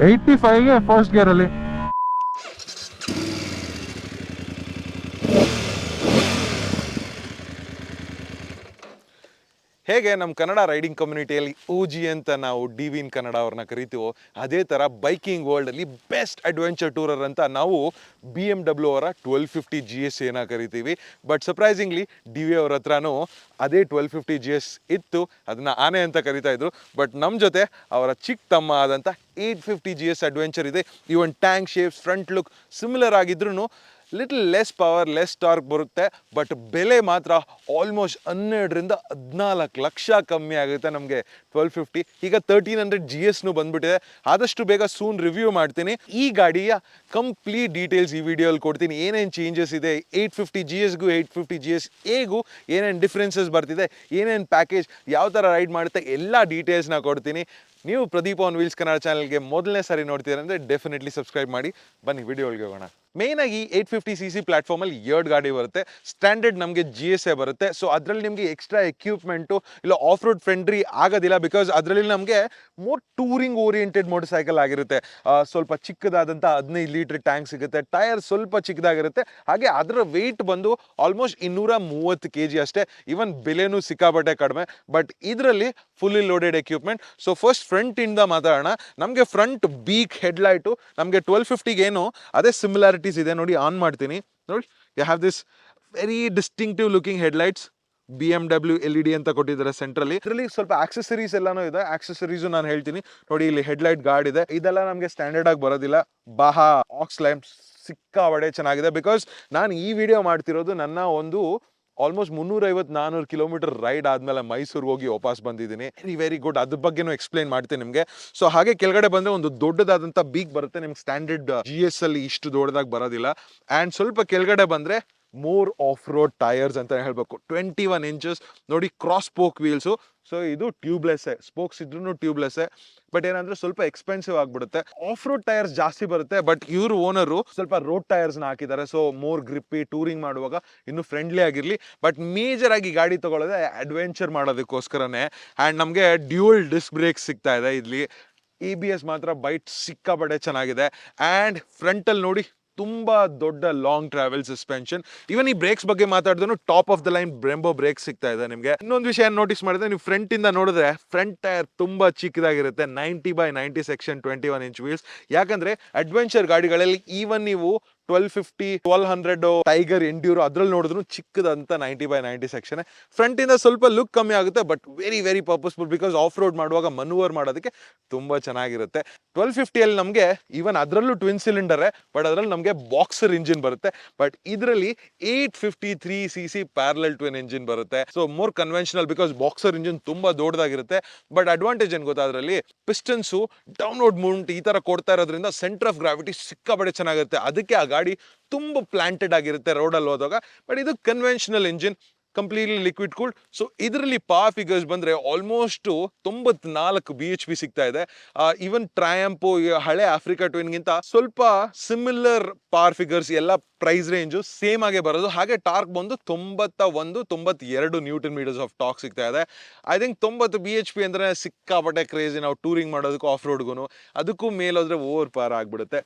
85ಗೆ first ಗೇರಲ್ಲಿ. ಹೇಗೆ ನಮ್ಮ Kannada riding ಕಮ್ಯುನಿಟಿಯಲ್ಲಿ OG ಅಂತ ನಾವು DV ಇನ್ ಕನ್ನಡ ಅವ್ರನ್ನ ಕರಿತೀವೋ, ಅದೇ ಥರ ಬೈಕಿಂಗ್ ವರ್ಲ್ಡಲ್ಲಿ ಬೆಸ್ಟ್ ಅಡ್ವೆಂಚರ್ ಟೂರರ್ ಅಂತ ನಾವು BMW ಅವರ 1250 GS ಏನ ಕರಿತೀವಿ. ಬಟ್ ಸರ್ಪ್ರೈಸಿಂಗ್ಲಿ DV ಅವ್ರ ಹತ್ರನೂ ಅದೇ 1250 GS ಇತ್ತು, ಅದನ್ನ ಆನೆ ಅಂತ ಕರಿತಾ ಇದ್ರು. ಬಟ್ ನಮ್ಮ ಜೊತೆ ಅವರ ಚಿಕ್ಕ ತಮ್ಮ ಆದಂಥ 850 GS ಅಡ್ವೆಂಚರ್ ಇದೆ. Even tank shapes, front look similar ಆಗಿದ್ರು little less power, less torque ಬರುತ್ತೆ. ಬಟ್ ಬೆಲೆ ಮಾತ್ರ ಆಲ್ಮೋಸ್ಟ್ 12ರಿಂದ 14 ಲಕ್ಷ ಕಮ್ಮಿ ಆಗುತ್ತೆ ನಮಗೆ 1250. ಈಗ 1300 GSನು ಬಂದ್ಬಿಟ್ಟಿದೆ. ಆದಷ್ಟು ಬೇಗ ಸೂನ್ ರಿವ್ಯೂ ಮಾಡ್ತೀನಿ. ಈ ಗಾಡಿಯ ಕಂಪ್ಲೀಟ್ ಡೀಟೇಲ್ಸ್ ಈ ವಿಡಿಯೋಲ್ಲಿ ಕೊಡ್ತೀನಿ. ಏನೇನು ಚೇಂಜಸ್ ಇದೆ 850 GSಗೂ 850 GS ಎಗೂ ಏನೇನು ಡಿಫ್ರೆನ್ಸಸ್ ಬರ್ತಿದೆ, ಏನೇನು ಪ್ಯಾಕೇಜ್, ಯಾವ ಥರ ರೈಡ್ ಮಾಡುತ್ತೆ, ಎಲ್ಲ ಡೀಟೇಲ್ಸ್ನ ಕೊಡ್ತೀನಿ. ನೀವು ಪ್ರದೀಪ್ ಆನ್ ವೀಲ್ಸ್ ಕನ್ನಡ ಚಾನಲ್ಗೆ ಮೊದಲನೇ ಸಾರಿ ನೋಡ್ತೀರಾ ಅಂದರೆ ಡೆಫಿನೆಟ್ಲಿ ಸಬ್ಸ್ಕ್ರೈಬ್ ಮಾಡಿ. ಬನ್ನಿ ವಿಡಿಯೋ ಒಳಗೆ ಹೋಗೋಣ. ಮೇನ್ ಆಗಿ 850cc ಪ್ಲಾಟ್ಫಾರ್ಮಲ್ಲಿ 2 ಗಾಡಿ ಬರುತ್ತೆ. ಸ್ಟ್ಯಾಂಡರ್ಡ್ ನಮಗೆ GSA ಬರುತ್ತೆ. ಸೊ ಅದರಲ್ಲಿ ನಿಮಗೆ ಎಕ್ಸ್ಟ್ರಾ ಎಕ್ವಿಪ್ಮೆಂಟು ಇಲ್ಲ ಆಫ್ ರೋಡ್ ಫ್ರೆಂಡ್ಲಿ ಆಗೋದಿಲ್ಲ, ಬಿಕಾಸ್ ಅದರಲ್ಲಿ ನಮಗೆ more touring oriented motor cycle ಆಗಿರುತ್ತೆ. ಸ್ವಲ್ಪ ಚಿಕ್ಕದಾದಂಥ 15 ಲೀಟರ್ ಟ್ಯಾಂಕ್ ಸಿಗುತ್ತೆ, ಟೈರ್ ಸ್ವಲ್ಪ ಚಿಕ್ಕದಾಗಿರುತ್ತೆ, ಹಾಗೆ ಅದರ ವೆಯ್ಟ್ ಬಂದು ಆಲ್ಮೋಸ್ಟ್ 230 kg ಅಷ್ಟೇ. ಈವನ್ ಬೆಲೆನೂ ಸಿಕ್ಕಾಪಟ್ಟೆ ಕಡಿಮೆ. ಬಟ್ ಇದರಲ್ಲಿ fully loaded equipment. So first front ಇಂದ ಮಾತಾಡೋಣ. ನಮಗೆ ಫ್ರಂಟ್ ಬೀಕ್ ಹೆಡ್ಲೈಟು ನಮಗೆ 1250ಗೆ ಏನು ಅದೇ ಸಿಮಿಲಾರಿಟೀಸ್ ಇದೆ ನೋಡಿ. ಆನ್ ಮಾಡ್ತೀನಿ ನೋಡಿ, you have this very distinctive looking headlights. BMW LED ಅಂತ ಕೊಟ್ಟಿದ್ದಾರೆ ಸೆಂಟ್ರಲ್ಲಿ. ಇದರಲ್ಲಿ ಸ್ವಲ್ಪ ಆಕ್ಸೆಸರೀಸ್ ಎಲ್ಲಾನು ಇದೆ. ಆಕ್ಸೆಸರೀಸು ನಾನು ಹೇಳ್ತೀನಿ ನೋಡಿ. ಇಲ್ಲಿ ಹೆಡ್ಲೈಟ್ ಗಾರ್ಡ್ ಇದೆ, ಇದೆಲ್ಲ ನಮಗೆ ಸ್ಟ್ಯಾಂಡರ್ಡ್ ಆಗಿ ಬರೋದಿಲ್ಲ. ಬಾಹಾ ಆಕ್ಸ್ ಲ್ಯಾಂಪ್ಸ್ ಸಿಕ್ಕಾಪಟ್ಟೆ ಚೆನ್ನಾಗಿದೆ. ಬಿಕಾಸ್ ನಾನು ಈ ವಿಡಿಯೋ ಮಾಡ್ತಿರೋದು ನನ್ನ ಒಂದು ಆಲ್ಮೋಸ್ಟ್ 350-400 ಕಿಲೋಮೀಟರ್ ರೈಡ್ ಆದಮೇಲೆ ಮೈಸೂರಿಗೆ ಹೋಗಿ ವಾಪಸ್ ಬಂದಿದ್ದೀನಿ. Very good. ಅದ್ರ ಬಗ್ಗೆನೂ ಎಕ್ಸ್ಪ್ಲೈನ್ ಮಾಡ್ತೀನಿ ನಿಮಗೆ. ಸೊ ಹಾಗೆ ಕೆಳಗಡೆ ಬಂದರೆ ಒಂದು ದೊಡ್ಡದಾದಂಥ ಬೀಗ್ ಬರುತ್ತೆ. ನಿಮ್ಗೆ ಸ್ಟ್ಯಾಂಡರ್ಡ್ GS ಅಲ್ಲಿ ಇಷ್ಟು ದೊಡ್ಡದಾಗಿ ಬರೋದಿಲ್ಲ. ಆ್ಯಂಡ್ ಸ್ವಲ್ಪ ಕೆಳಗಡೆ ಬಂದರೆ ಮೋರ್ ಆಫ್ ರೋಡ್ ಟೈರ್ಸ್ ಅಂತ ಹೇಳಬೇಕು. 21 ಇಂಚಸ್ ನೋಡಿ, ಕ್ರಾಸ್ ಸ್ಪೋಕ್ ವೀಲ್ಸು. ಸೊ ಇದು ಟ್ಯೂಬ್ಲೆಸ್ಸೇ, ಸ್ಪೋಕ್ಸ್ ಇದ್ರೂ ಟ್ಯೂಬ್ಲೆಸ್ಸೇ. ಬಟ್ ಏನಂದ್ರೆ ಸ್ವಲ್ಪ ಎಕ್ಸ್ಪೆನ್ಸಿವ್ ಆಗಿಬಿಡುತ್ತೆ. ಆಫ್ ರೋಡ್ ಟೈರ್ಸ್ ಜಾಸ್ತಿ ಬರುತ್ತೆ. ಬಟ್ ಇವ್ರ ಓನರು ಸ್ವಲ್ಪ ರೋಡ್ ಟೈರ್ಸ್ನ ಹಾಕಿದ್ದಾರೆ. ಸೊ ಮೋರ್ ಗ್ರಿಪ್ಪಿ, ಟೂರಿಂಗ್ ಮಾಡುವಾಗ ಇನ್ನೂ ಫ್ರೆಂಡ್ಲಿ ಆಗಿರಲಿ. ಬಟ್ ಮೇಜರ್ ಆಗಿ ಗಾಡಿ ತಗೊಳ್ಳೋದೆ ಅಡ್ವೆಂಚರ್ ಮಾಡೋದಕ್ಕೋಸ್ಕರನೇ. ಆ್ಯಂಡ್ ನಮಗೆ ಡ್ಯೂಯಲ್ ಡಿಸ್ಕ್ ಬ್ರೇಕ್ ಸಿಗ್ತಾ ಇದೆ ಇಲ್ಲಿ. ABS ಮಾತ್ರ ಬೈಟ್ ಸಿಕ್ಕಾಪಟ್ಟೆ ಚೆನ್ನಾಗಿದೆ. ಆ್ಯಂಡ್ ಫ್ರಂಟಲ್ಲಿ ನೋಡಿ ತುಂಬ ದೊಡ್ಡ ಲಾಂಗ್ ಟ್ರಾವೆಲ್ ಸಸ್ಪೆನ್ಷನ್. ಇವನ್ ಈ ಬ್ರೇಕ್ಸ್ ಬಗ್ಗೆ ಮಾತಾಡಿದ್ರು top of the line Brembo brake ಸಿಗ್ತಾ ಇದೆ ನಿಮಗೆ. ಇನ್ನೊಂದು ವಿಷಯ ನೋಟಿಸ್ ಮಾಡಿದ್ರೆ, ನೀವು ಫ್ರಂಟ್ ಇಂದ ನೋಡಿದ್ರೆ ಫ್ರಂಟ್ ಟೈರ್ ತುಂಬಾ ಚಿಕ್ಕದಾಗಿರುತ್ತೆ. 90/90 ಸೆಕ್ಷನ್ 21 ಇಂಚ್ ವೀಲ್ಸ್. ಯಾಕಂದ್ರೆ ಅಡ್ವೆಂಚರ್ ಗಾಡಿಗಳಲ್ಲಿ ಈವನ್ ನೀವು 1250, 1200 ಟೈಗರ್ ಎಂಡ್ಯೂರೋ ಅದ್ರಲ್ಲಿ ನೋಡಿದ್ರು ಚಿಕ್ಕದಂತ 90/90 ಸೆಕ್ಷನ್. ಫ್ರಂಟ್ ಇಂದ ಸ್ವಲ್ಪ ಲುಕ್ ಕಮ್ಮಿ ಆಗುತ್ತೆ, but very very purposeful. Because of road ಮಾಡುವಾಗ ಮನೂವರ್ ಮಾಡೋದಕ್ಕೆ ತುಂಬಾ ಚೆನ್ನಾಗಿರುತ್ತೆ. 1250 ನಮಗೆ ಈವನ್ ಅದರಲ್ಲೂ ಟ್ವಿನ್ ಸಿಲಿಂಡರ್, ಬಟ್ ಅದರಲ್ಲಿ ನಮಗೆ ಬಾಕ್ಸರ್ ಇಂಜಿನ್ ಬರುತ್ತೆ. ಬಟ್ ಇದರಲ್ಲಿ 853cc ಪ್ಯಾರಲಲ್ ಟ್ವಿನ್ ಇಂಜಿನ್ ಬರುತ್ತೆ. So more conventional, because boxer engine ತುಂಬಾ ದೊಡ್ಡದಾಗಿರುತ್ತೆ. ಬಟ್ ಅಡ್ವಾಂಟೇಜ್ ಏನ್ ಗೊತ್ತಾ, ಅದರಲ್ಲಿ ಪಿಸ್ಟನ್ಸು ಡೌನ್ವರ್ಡ್ ಮೂವ್ಮೆಂಟ್ ಈ ತರ ಕೊಡ್ತಾ ಇರೋದ್ರಿಂದ ಸೆಂಟರ್ ಆಫ್ ಗ್ರಾವಿಟಿ ಸಿಕ್ಕಾಪಟ್ಟೆ ಚೆನ್ನಾಗಿರುತ್ತೆ. ಅದಕ್ಕೆ ಆ ಗಾಡಿ ತುಂಬಾ ಪ್ಲಾಂಟೆಡ್ ಆಗಿರುತ್ತೆ ರೋಡಲ್ಲಿ ಹೋದಾಗ. ಬಟ್ ಇದು conventional engine, completely liquid cooled. So ಇದರಲ್ಲಿ ಪವರ್ ಫಿಗರ್ಸ್ ಬಂದ್ರೆ ಆಲ್ಮೋಸ್ಟ್ 94 BHP ಸಿಗ್ತಾ ಇದೆ. ಈವನ್ ಟ್ರಯಾಂಪೋ, ಹಳೆ ಆಫ್ರಿಕಾ ಟ್ವಿನ್ಗಿಂತ ಸ್ವಲ್ಪ ಸಿಮಿಲರ್ ಪವರ್ ಫಿಗರ್ಸ್. ಎಲ್ಲ ಪ್ರೈಸ್ ರೇಂಜು ಸೇಮ್ ಆಗೇ ಬರೋದು. ಹಾಗೆ ಟಾರ್ಕ್ ಬಂದು 91-92 ನ್ಯೂಟನ್ ಮೀಟರ್ಸ್ ಆಫ್ ಟಾರ್ಕ್ ಸಿಗ್ತಾ ಇದೆ. ಐ ಥಿಂಕ್ 90 BHP ಅಂದ್ರೆ ಸಿಕ್ಕಾಪಟ್ಟೆ ಕ್ರೇಜಿ. ನಾವು ಟೂರಿಂಗ್ ಮಾಡೋದಕ್ಕೂ ಆಫ್ ರೋಡ್ಗೂ ಅದಕ್ಕೂ ಮೇಲೋದ್ರೆ ಓವರ್ ಪವರ್ ಆಗ್ಬಿಡುತ್ತೆ.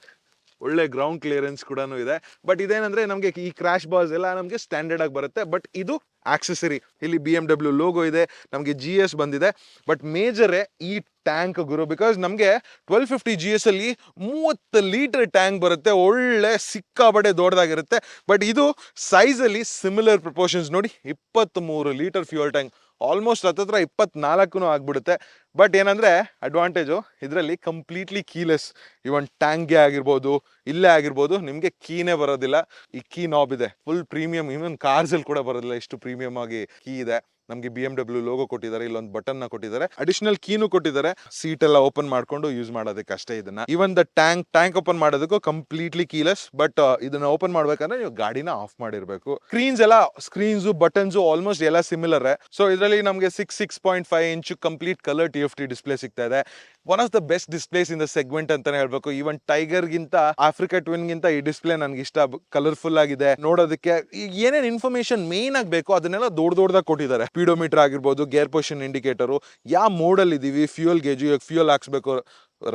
ಒಳ್ಳೆ ಗ್ರೌಂಡ್ ಕ್ಲಿಯರೆನ್ಸ್ ಕೂಡ ಇದೆ. ಬಟ್ ಇದೇನಂದ್ರೆ ನಮಗೆ ಈ ಕ್ರಾಶ್ ಬಾರ್ಸ್ ಎಲ್ಲ ನಮಗೆ ಸ್ಟ್ಯಾಂಡರ್ಡ್ ಆಗಿ ಬರುತ್ತೆ. ಬಟ್ ಇದು ಆಕ್ಸೆಸರಿ. ಇಲ್ಲಿ BMW ಲೋಗೋ ಇದೆ, ನಮಗೆ GS ಬಂದಿದೆ. ಬಟ್ ಮೇಜರೇ ಈ ಟ್ಯಾಂಕ್ ಗುರು. ಬಿಕಾಸ್ ನಮಗೆ 1250 GS ಅಲ್ಲಿ 30 ಲೀಟರ್ ಟ್ಯಾಂಕ್ ಬರುತ್ತೆ. ಒಳ್ಳೆ ಸಿಕ್ಕಾಪಟ್ಟೆ ದೊಡ್ಡದಾಗಿರುತ್ತೆ. ಬಟ್ ಇದು ಸೈಜ್ ಅಲ್ಲಿ ಸಿಮಿಲರ್ ಪ್ರಪೋರ್ಷನ್ಸ್ ನೋಡಿ. 23 ಲೀಟರ್ ಫ್ಯೂಯಲ್ ಟ್ಯಾಂಕ್, ಆಲ್ಮೋಸ್ಟ್ ಹತ್ತತ್ರ 24 ಆಗ್ಬಿಡುತ್ತೆ. ಬಟ್ ಏನಂದ್ರೆ ಅಡ್ವಾಂಟೇಜು ಇದರಲ್ಲಿ ಕಂಪ್ಲೀಟ್ಲಿ ಕೀಲೆಸ್. ಇವನ್ ಟ್ಯಾಂಕ್ಗೆ ಆಗಿರ್ಬೋದು, ಇಲ್ಲೇ ಆಗಿರ್ಬೋದು, ನಿಮಗೆ ಕೀನೇ ಬರೋದಿಲ್ಲ. ಈ ಕೀ ನಾಬ್ ಇದೆ, ಫುಲ್ ಪ್ರೀಮಿಯಂ. ಇವನ್ ಕಾರ್ಸ್ ಅಲ್ಲಿ ಕೂಡ ಬರೋದಿಲ್ಲ, ಇಷ್ಟು ಪ್ರೀಮಿಯಂ ಆಗಿ ಕೀ ಇದೆ. ನಮಗೆ BMW ಲೋಗೋ ಕೊಟ್ಟಿದ್ದಾರೆ, ಇಲ್ಲೊಂದು ಬಟನ್ ನ ಕೊಟ್ಟಿದ್ದಾರೆ, ಅಡಿಷನಲ್ ಕೀನು ಕೊಟ್ಟಿದ್ದಾರೆ. ಸೀಟ್ ಎಲ್ಲ ಓಪನ್ ಮಾಡ್ಕೊಂಡು ಯೂಸ್ ಮಾಡೋದಕ್ಕೆ ಅಷ್ಟೇ ಇದನ್ನ. ಇವನ್ ದ ಟ್ಯಾಂಕ್ ಓಪನ್ ಮಾಡೋದಕ್ಕೂ ಕಂಪ್ಲೀಟ್ಲಿ ಕೀಲೆಸ್. ಬಟ್ ಇದನ್ನ ಓಪನ್ ಮಾಡ್ಬೇಕಂದ್ರೆ ನೀವು ಗಾಡಿನ ಆಫ್ ಮಾಡಿರ್ಬೇಕು. ಸ್ಕ್ರೀನ್ಸ್ ಬಟನ್ಸ್ ಆಲ್ಮೋಸ್ಟ್ ಎಲ್ಲ ಸಿಮಿಲರ್. ಸೊ ಇದರಲ್ಲಿ ನಮಗೆ 6.5 inch complete colour TFT display ಸಿಗ್ತಾ ಇದೆ. One of the best displays in the segment ಅಂತಾನೆ ಹೇಳ್ಬೇಕು. ಈವನ್ ಟೈಗರ್ ಗಿಂತ, ಆಫ್ರಿಕಾ ಟ್ವಿನ್ ಗಿಂತ ಈ ಡಿಸ್ಪ್ಲೇ ನನ್ಗೆ ಇಷ್ಟ. ಕಲರ್ಫುಲ್ ಆಗಿದೆ ನೋಡೋದಕ್ಕೆ. ಏನೇನ್ ಇನ್ಫಾರ್ಮೇಶನ್ ಮೇನ್ ಆಗಬೇಕು ಅದನ್ನೆಲ್ಲ ದೊಡ್ಡದಾಗಿ ಕೊಟ್ಟಿದ್ದಾರೆ. ಸ್ಪೀಡೋಮೀಟರ್ ಆಗಿರ್ಬೋದು, ಗೇರ್ ಪೊಸಿಷನ್ ಇಂಡಿಕೇಟರು, ಯಾವ ಮೋಡಲ್ ಇದೀವಿ, ಫ್ಯೂಯಲ್ ಗೇಜು, ಫ್ಯೂಯಲ್ ಹಾಕ್ಸ್ಬೇಕು,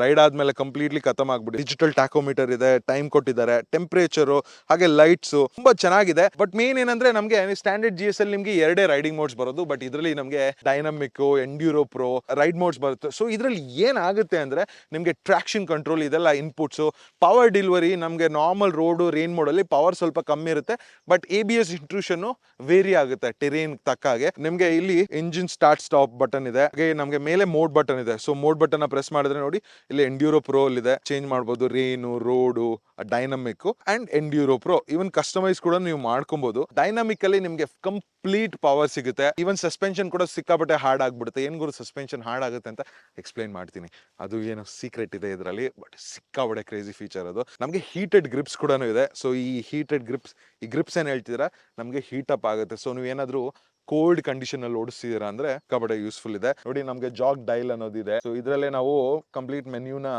ರೈಡ್ ಆದ್ಮೇಲೆ ಕಂಪ್ಲೀಟ್ಲಿ ಖತಮ್ ಆಗ್ಬಿಟ್ಟು ಡಿಜಿಟಲ್ ಟ್ಯಾಕೋಮೀಟರ್ ಇದೆ, ಟೈಮ್ ಕೊಟ್ಟಿದ್ದಾರೆ, ಟೆಂಪರೇಚರು ಹಾಗೆ ಲೈಟ್ಸು ತುಂಬಾ ಚೆನ್ನಾಗಿದೆ. ಬಟ್ ಮೇನ್ ಏನಂದ್ರೆ ನಮಗೆ ಸ್ಟ್ಯಾಂಡರ್ಡ್ GS ಅಲ್ಲಿ ನಿಮಗೆ ಎರಡೇ ರೈಡಿಂಗ್ ಮೋಡ್ಸ್ ಬರೋದು, ಬಟ್ ಇದರಲ್ಲಿ ನಮಗೆ dynamic, enduro pro ride modes ಬರುತ್ತೆ. ಸೊ ಇದರಲ್ಲಿ ಏನಾಗುತ್ತೆ ಅಂದ್ರೆ ನಿಮಗೆ ಟ್ರಾಕ್ಷನ್ ಕಂಟ್ರೋಲ್ ಇದೆಲ್ಲ ಇನ್ಪುಟ್ಸು, ಪವರ್ ಡೆಲಿವರಿ ನಮಗೆ ನಾರ್ಮಲ್ ರೋಡು ರೇನ್ ಮೋಡಲ್ಲಿ ಪವರ್ ಸ್ವಲ್ಪ ಕಮ್ಮಿ ಇರುತ್ತೆ, ಬಟ್ ABS ಇಂಟ್ರೂಷನ್ ವೇರಿ ಆಗುತ್ತೆ ಟೆರೇನ್ ತಕ್ಕ ಹಾಗೆ. ನಿಮಗೆ ಇಲ್ಲಿ ಇಂಜಿನ್ ಸ್ಟಾರ್ಟ್ ಸ್ಟಾಪ್ ಬಟನ್ ಇದೆ, ಹಾಗೆ ನಮಗೆ ಮೇಲೆ ಮೋಡ್ ಬಟನ್ ಇದೆ. ಸೊ ಮೋಡ್ ಬಟನ್ ಪ್ರೆಸ್ ಮಾಡಿದ್ರೆ ನೋಡಿ ಇಲ್ಲಿ ಎಂಡ್ಯೂರೋ ಪ್ರೋ ಇದೆ, ಚೇಂಜ್ ಮಾಡಬಹುದು rain, road, dynamic and enduro pro. Even customise ಕೂಡ ನೀವು ಮಾಡ್ಕೊಬಹುದು. ಡೈನಮಿಕ್ ಅಲ್ಲಿ ನಿಮಗೆ ಕಂಪ್ಲೀಟ್ ಪವರ್ ಸಿಗುತ್ತೆ. ಇವನ್ ಸಸ್ಪೆನ್ಷನ್ ಕೂಡ ಸಿಕ್ಕಾಪಟ್ಟೆ ಹಾರ್ಡ್ ಆಗ್ಬಿಡುತ್ತೆ. ಏನ್ ಗುರು ಸಸ್ಪೆನ್ಷನ್ ಹಾರ್ಡ್ ಆಗುತ್ತೆ ಅಂತ ಎಕ್ಸ್ಪ್ಲೈನ್ ಮಾಡ್ತೀನಿ, ಅದು ಏನೋ ಸೀಕ್ರೆಟ್ ಇದೆ ಇದರಲ್ಲಿ, ಬಟ್ ಸಿಕ್ಕಾಪಟ್ಟೆ ಕ್ರೇಜಿ ಫೀಚರ್ ಅದು. ನಮಗೆ ಹೀಟೆಡ್ ಗ್ರಿಪ್ಸ್ ಕೂಡ ಇದೆ. ಸೊ ಈ ಹೀಟೆಡ್ ಗ್ರಿಪ್ಸ್, ಈ ಗ್ರಿಪ್ಸ್ ಏನ್ ಹೇಳ್ತಿದ್ದೀರಾ ನಮಗೆ ಹೀಟ್ ಅಪ್ ಆಗುತ್ತೆ. ಸೊ ನೀವು ಏನಾದ್ರು ಕೋಲ್ಡ್ ಕಂಡೀಷನ್ ಅಲ್ಲಿ ಓಡಿಸ್ತಿದ್ದೀರಾ ಅಂದ್ರೆ ಕಬಡ್ಡಿ ಯೂಸ್ಫುಲ್ ಇದೆ. ನೋಡಿ ನಮಗೆ ಜಾಗ್ ಡೈಲ್ ಅನ್ನೋದಿದೆ. ಸೊ ಇದರಲ್ಲೇ ನಾವು ಕಂಪ್ಲೀಟ್ ಮೆನ್ಯೂನ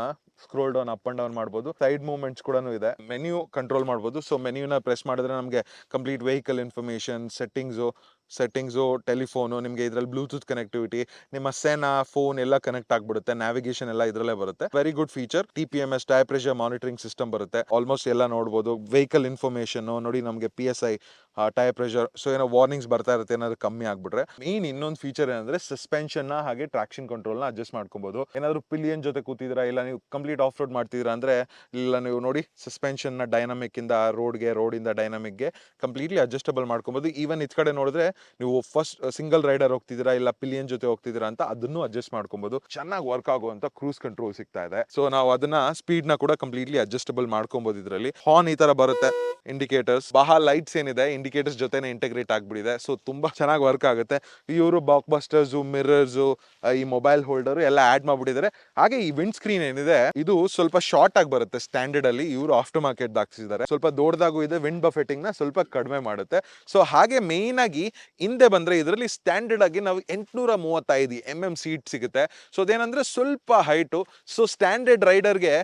scroll down, up and down ಮಾಡಬಹುದು. ಸೈಡ್ ಮೂವ್ಮೆಂಟ್ಸ್ ಕೂಡ ಇದೆ, ಮೆನ್ಯೂ ಕಂಟ್ರೋಲ್ ಮಾಡಬಹುದು. ಸೊ ಮೆನ್ಯೂನ ಪ್ರೆಸ್ ಮಾಡಿದ್ರೆ ನಮಗೆ complete vehicle information, settings, telephone, ನಿಮಗೆ ಇದರಲ್ಲಿ ಬ್ಲೂಟೂತ್ ಕನೆಕ್ಟಿವಿಟಿ, ನಿಮ್ಮ ಸೆನಾ ಫೋನ್ ಎಲ್ಲ ಕನೆಕ್ಟ್ ಆಗ್ಬಿಡುತ್ತೆ, ನ್ಯಾವಿಗೇಷನ್ ಎಲ್ಲ ಇದರಲ್ಲೇ ಬರುತ್ತೆ. Very good feature. TPMS tyre pressure monitoring system ಬರುತ್ತೆ, ಆಲ್ಮೋಸ್ಟ್ ಎಲ್ಲ ನೋಡಬಹುದು. ವೆಹಿಕಲ್ ಇನ್ಫಾರ್ಮೇಶನ್ ನೋಡಿ, ನಮಗೆ PSI ಟೈರ್ ಪ್ರೆಷರ್, ಸೊ ಏನೋ ವಾರ್ನಿಂಗ್ಸ್ ಬರ್ತಾ ಇರುತ್ತೆ ಏನಾದ್ರು ಕಮ್ಮಿ ಆಗ್ಬಿಟ್ರೆ. ಮೇನ್ ಇನ್ನೊಂದು ಫೀಚರ್ ಏನಂದ್ರೆ ಸಸ್ಪೆನ್ಷನ್ ನ ಹಾಗೆ ಟ್ರಾಕ್ಷನ್ ಕಂಟ್ರೋಲ್ ನ ಅಡ್ಜಸ್ಟ್ ಮಾಡ್ಕೊಬಹುದು. ಏನಾದ್ರು ಪಿಲಿಯನ್ ಜೊತೆ ಕೂತಿದ್ದೀರಾ, ಇಲ್ಲ ನೀವು ಕಂಪ್ಲೀಟ್ ಆಫ್ ರೋಡ್ ಮಾಡ್ತಿದ್ದೀರಾ ಅಂದ್ರೆ ಇಲ್ಲ ನೀವು ನೋಡಿ ಸಸ್ಪೆನ್ಷನ್ ನ ಡೈನಮಿಕ್ ಇಂದ ರೋಡ್ ಇಂದ ಡೈನಮಿಕ್ ಗೆ ಕಂಪ್ಲೀಟ್ಲಿ ಅಡ್ಜಸ್ಟಬಲ್ ಮಾಡ್ಕೊಬಹುದು. ಈವನ್ ಇದ್ ಕಡೆ ನೋಡಿದ್ರೆ ನೀವು ಫಸ್ಟ್ ಸಿಂಗಲ್ ರೈಡರ್ ಹೋಗ್ತಿದ್ದೀರಾ ಇಲ್ಲ ಪಿಲಿಯನ್ ಜೊತೆ ಹೋಗ್ತಿದ್ದೀರಾ ಅಂತ ಅದನ್ನು ಅಡ್ಜಸ್ಟ್ ಮಾಡ್ಕೊಬಹುದು. ಚೆನ್ನಾಗಿ ವರ್ಕ್ ಆಗುವಂತ ಕ್ರೂಸ್ ಕಂಟ್ರೋಲ್ ಸಿಗ್ತಾ ಇದೆ. ಸೊ ನಾವು ಅದನ್ನ ಸ್ಪೀಡ್ ನ ಕೂಡ ಕಂಪ್ಲೀಟ್ಲಿ ಅಡ್ಜಸ್ಟಬಲ್ ಮಾಡ್ಕೊಬಹುದು. ಇದರಲ್ಲಿ ಹಾರ್ನ್ ಈ ತರ ಬರುತ್ತೆ, ಇಂಡಿಕೇಟರ್ಸ್, ಬಹಳ ಲೈಟ್ಸ್ ಏನಿದೆ ಇಂಡಿಕೇಟರ್ಸ್ ಜೊತೆನೆ ಇಂಟಗ್ರೇಟ್ ಆಗ್ಬಿಟ್ಟಿದೆ. ಸೊ ತುಂಬಾ ಚೆನ್ನಾಗಿ ವರ್ಕ್ ಆಗುತ್ತೆ. ಇವರು ಬಾಕ್ ಬಸ್ಟರ್ಸ್, ಮಿರರ್ಸ್, ಈ ಮೊಬೈಲ್ ಹೋಲ್ಡರ್ ಎಲ್ಲ ಆಡ್ ಮಾಡ್ಬಿಟ್ಟಿದ್ದಾರೆ. ಹಾಗೆ ಈ ವಿಂಡ್ ಸ್ಕ್ರೀನ್ ಏನಿದೆ ಇದು ಸ್ವಲ್ಪ ಶಾರ್ಟ್ ಆಗಿ ಬರುತ್ತೆ ಸ್ಟ್ಯಾಂಡರ್ಡ್ ಅಲ್ಲಿ, ಇವರು ಆಫ್ಟರ್ ಮಾರ್ಕೆಟ್ ಹಾಕ್ಸಿದ್ದಾರೆ. ಸ್ವಲ್ಪ ದೊಡ್ಡದಾಗೂ ಇದೆ, ವಿಂಡ್ ಬಫೆಟಿಂಗ್ ನ ಸ್ವಲ್ಪ ಕಡಿಮೆ ಮಾಡುತ್ತೆ. ಸೊ ಹಾಗೆ ಮೇನ್ ಆಗಿ ಹಿಂದೆ ಬಂದ್ರೆ ಇದರಲ್ಲಿ ಸ್ಟ್ಯಾಂಡರ್ಡ್ ಆಗಿ ನಾವು 835 mm ಸೀಟ್ ಸಿಗುತ್ತೆ. ಸೊ ಅದೇನಂದ್ರೆ ಸ್ವಲ್ಪ ಹೈಟು. ಸೊ ಸ್ಟ್ಯಾಂಡರ್ಡ್ ರೈಡರ್ಗೆ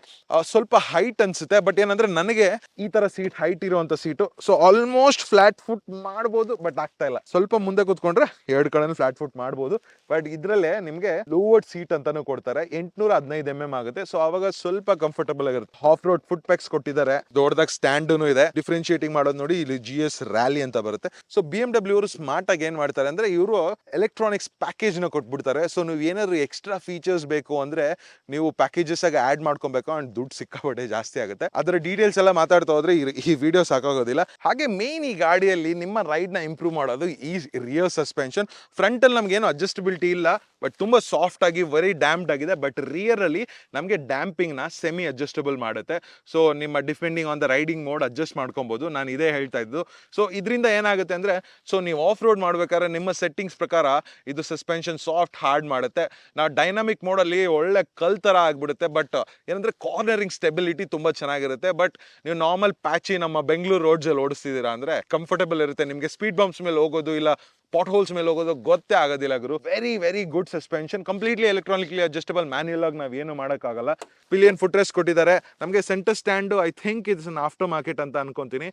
ಸ್ವಲ್ಪ ಹೈಟ್ ಅನ್ಸುತ್ತೆ, ಬಟ್ ಏನಂದ್ರೆ ನನಗೆ ಈ ತರ ಸೀಟ್ ಹೈಟ್ ಇರುವಂತ seat. So almost flat foot ಮಾಡಬಹುದು, ಬಟ್ ಆಗ್ತಾ ಇಲ್ಲ. ಸ್ವಲ್ಪ ಮುಂದೆ ಕೂತ್ಕೊಂಡ್ರೆ ಎರಡು ಕಡೆ ಫ್ಲಾಟ್ ಫುಟ್ ಮಾಡಬಹುದು, ಬಟ್ ಇದ್ರಲ್ಲೇ ನಿಮ್ಗೆ ಲೋವರ್ಡ್ ಸೀಟ್ ಅಂತಾನು ಕೊಡ್ತಾರೆ. 815 mm ಆಗುತ್ತೆ. ಸೊ ಅವಾಗ ಸ್ವಲ್ಪ ಕಂಫರ್ಟಬಲ್ ಆಗಿರುತ್ತೆ. ಆಫ್ ರೋಡ್ ಫುಟ್ ಪ್ಯಾಕ್ಸ್ ಕೊಟ್ಟಿದ್ದಾರೆ, ದೊಡ್ಡದಾಗಿ ಸ್ಟ್ಯಾಂಡ್ ಇದೆ. ಡಿಫ್ರೆನ್ಶಿಯೇಟಿಂಗ್ ಮಾಡೋದು ನೋಡಿ, ಇಲ್ಲಿ GS ರ್ಯಾಲಿ ಅಂತ ಬರುತ್ತೆ. ಸೊ BMW ಅವರು ಸ್ಮಾರ್ಟ್ ಆಗಿ ಏನ್ ಮಾಡ್ತಾರೆ ಅಂದ್ರೆ ಇವರು ಎಲೆಕ್ಟ್ರಾನಿಕ್ಸ್ ಪ್ಯಾಕೇಜ್ ನ ಕೊಟ್ಬಿಡ್ತಾರೆ. ಸೊ ನೀವು ಏನಾದ್ರು ಎಕ್ಸ್ಟ್ರಾ ಫೀಚರ್ಸ್ ಬೇಕು ಅಂದ್ರೆ ನೀವು ಪ್ಯಾಕೇಜಸ್ ಆಗಿ ಆಡ್ ಮಾಡ್ಕೊಬೇಕು, ಅಂಡ್ ದುಡ್ಡು ಸಿಕ್ಕಾಪಟ್ಟೆ ಜಾಸ್ತಿ ಆಗುತ್ತೆ. ಅದರ ಡೀಟೇಲ್ಸ್ ಎಲ್ಲ ಮಾತಾಡ್ತಾ ಹೋದ್ರೆ ಈ ವಿಡಿಯೋ ಸಾಕಾಗೋದಿಲ್ಲ. ಹಾಗೆ ಮೇನ್ ಈ ಗಾಡಿಯಲ್ಲಿ ನಿಮ್ಮ ರೈಡ್ ನ ಇಂಪ್ರೂವ್ ಮಾಡೋದು ಈ ರಿಯರ್ ಸಸ್ಪೆನ್ಷನ್. ಫ್ರಂಟ್ ಅಲ್ಲಿ ನಮ್ಗೆ ಏನು ಅಡ್ಜಸ್ಟಬಿಲಿಟಿ ಇಲ್ಲ, ಬಟ್ ತುಂಬಾ ಸಾಫ್ಟ್ ಆಗಿ ವೆರಿ ಡ್ಯಾಂಪ್ಡ್ ಆಗಿದೆ. ಬಟ್ ರಿಯರ್ ಅಲ್ಲಿ ನಮಗೆ ಡ್ಯಾಂಪಿಂಗ್ ನ ಸೆಮಿ ಅಡ್ಜಸ್ಟಬಲ್ ಮಾಡುತ್ತೆ. ಸೊ ನಿಮ್ಮ depending on the riding mode adjust ಮಾಡ್ಕೊಬಹುದು. ನಾನು ಇದೇ ಹೇಳ್ತಾ ಇದ್ದು. ಸೊ ಇದರಿಂದ ಏನಾಗುತ್ತೆ ಅಂದ್ರೆ, ಸೊ ನೀವು ಆಫ್ ರೋಡ್ ಮಾಡ್ಬೇಕಾದ್ರೆ ನಿಮ್ಮ ಸೆಟ್ಟಿಂಗ್ಸ್ ಪ್ರಕಾರ ಇದು ಸಸ್ಪೆನ್ಷನ್ ಸಾಫ್ಟ್ ಹಾರ್ಡ್ ಮಾಡುತ್ತೆ. ನಾವು ಡೈನಾಮಿಕ್ ಮೋಡ್ ಅಲ್ಲಿ ಒಳ್ಳೆ ಕಲ್ ತರ ಆಗ್ಬಿಡುತ್ತೆ, ಬಟ್ ಏನಂದ್ರೆ ಕಾರ್ನರಿಂಗ್ ಸ್ಟೆಬಿಲಿಟಿ ತುಂಬಾ ಚೆನ್ನಾಗಿರುತ್ತೆ. ಬಟ್ ನೀವು ನಾರ್ಮಲ್ ಪ್ಯಾಚಿ ನಮ್ಮ ಬೆಂಗಳೂರು ರೋಡ್ಸ್ ಅಲ್ಲಿ ಓಡಿಸ್ತಿದ್ದೀರಾ ಅಂದ್ರೆ ಕಂಫರ್ಟಬಲ್ ಇರುತ್ತೆ. ನಿಮಗೆ ಸ್ಪೀಡ್ ಬಂಪ್ಸ್ ಮೇಲೆ ಹೋಗೋದು ಇಲ್ಲ ಪಾಟ್ ಹೋಲ್ಸ್ ಮೇಲೆ ಹೋಗೋದು ಗೊತ್ತೇ ಆಗೋದಿಲ್ಲ ಗುರು. Very good suspension, completely electronically adjustable, manual ಆಗಿ ನಾವು ಏನು ಮಾಡೋಕ್ಕಾಗಲ್ಲ. ಪಿಲಿಯನ್ ಫುಟ್ ರೆಸ್ಟ್ ಕೊಟ್ಟಿದ್ದಾರೆ. ನಮಗೆ centre stand I think it's an after market ಅಂತ ಅನ್ಕೊಂತೀನಿ.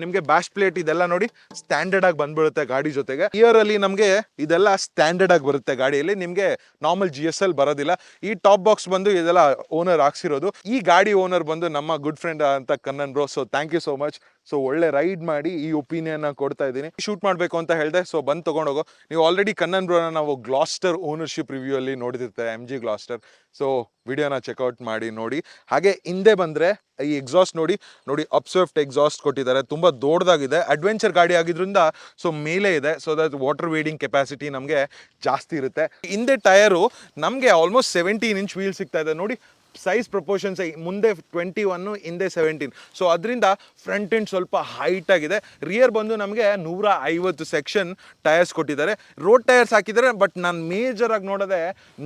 ನಿಮಗೆ ಬ್ಯಾಶ್ ಪ್ಲೇಟ್ ಇದೆಲ್ಲ ನೋಡಿ ಸ್ಟ್ಯಾಂಡರ್ಡ್ ಆಗಿ ಬಂದ್ಬಿಡುತ್ತೆ ಗಾಡಿ ಜೊತೆಗೆ. ಇಯರ್ ಅಲ್ಲಿ ನಮಗೆ ಇದೆಲ್ಲ ಸ್ಟ್ಯಾಂಡರ್ಡ್ ಆಗಿ ಬರುತ್ತೆ ಗಾಡಿಯಲ್ಲಿ, ನಿಮಗೆ ನಾರ್ಮಲ್ GS ಅಲ್ಲಿ ಬರೋದಿಲ್ಲ. ಈ ಟಾಪ್ ಬಾಕ್ಸ್ ಬಂದು ಇದೆಲ್ಲ ಓನರ್ ಹಾಕ್ಸಿರೋದು. ಈ ಗಾಡಿ ಓನರ್ ಬಂದು ನಮ್ಮ ಗುಡ್ ಫ್ರೆಂಡ್ ಅಂತ Kannan bro. So thank you so much. So ಒಳ್ಳೆ ರೈಡ್ ಮಾಡಿ ಈ ಒಪಿನಿಯನ್ ಕೊಡ್ತಾ ಇದ್ದೀನಿ. ಶೂಟ್ ಮಾಡಬೇಕು ಅಂತ ಹೇಳಿದೆ, ಸೊ ಬಂದು ತಗೊಂಡೋಗೋ. ನೀವು ಆಲ್ರೆಡಿ ಕನ್ನನ್ ಬ್ರೋನ ನಾವು ಗ್ಲಾಸ್ಟರ್ ಓನರ್ಶಿಪ್ ರಿವ್ಯೂ ಅಲ್ಲಿ ನೋಡಿದಿರ್ತಾರೆ, MG ಗ್ಲಾಸ್ಟರ್. ಸೊ ವಿಡಿಯೋನ ಚೆಕ್ಔಟ್ ಮಾಡಿ ನೋಡಿ. ಹಾಗೆ ಹಿಂದೆ ಬಂದ್ರೆ ಈ ಎಕ್ಸಾಸ್ಟ್ ನೋಡಿ ಅಪ್ಸ್ವಿಫ್ಟ್ ಎಕ್ಸಾಸ್ಟ್ ಕೊಟ್ಟಿದ್ದಾರೆ, ತುಂಬಾ ದೊಡ್ಡದಾಗಿದೆ. ಅಡ್ವೆಂಚರ್ ಗಾಡಿ ಆಗಿದ್ರಿಂದ ಸೊ ಮೇಲೆ ಇದೆ, ಸೊ ದಟ್ ವಾಟರ್ ವೇಡಿಂಗ್ ಕೆಪಾಸಿಟಿ ನಮಗೆ ಜಾಸ್ತಿ ಇರುತ್ತೆ. ಹಿಂದೆ ಟಯರು ನಮಗೆ ಆಲ್ಮೋಸ್ಟ್ 17 ಇಂಚ್ ವೀಲ್ ಸಿಗ್ತಾ ಇದೆ ನೋಡಿ. ಸೈಜ್ ಪ್ರಪೋರ್ಷನ್ಸ್ ಮುಂದೆ 21, ಹಿಂದೆ 17. ಸೊ ಅದರಿಂದ ಫ್ರಂಟ್ ಎಂಡ್ ಸ್ವಲ್ಪ ಹೈಟ್ ಆಗಿದೆ. ರಿಯರ್ ಬಂದು ನಮಗೆ 150 ಸೆಕ್ಷನ್ ಟೈರ್ಸ್ ಕೊಟ್ಟಿದ್ದಾರೆ. ರೋಡ್ ಟೈರ್ಸ್ ಹಾಕಿದ್ದಾರೆ, ಬಟ್ ನಾನು ಮೇಜರ್ ಆಗಿ ನೋಡೋದೆ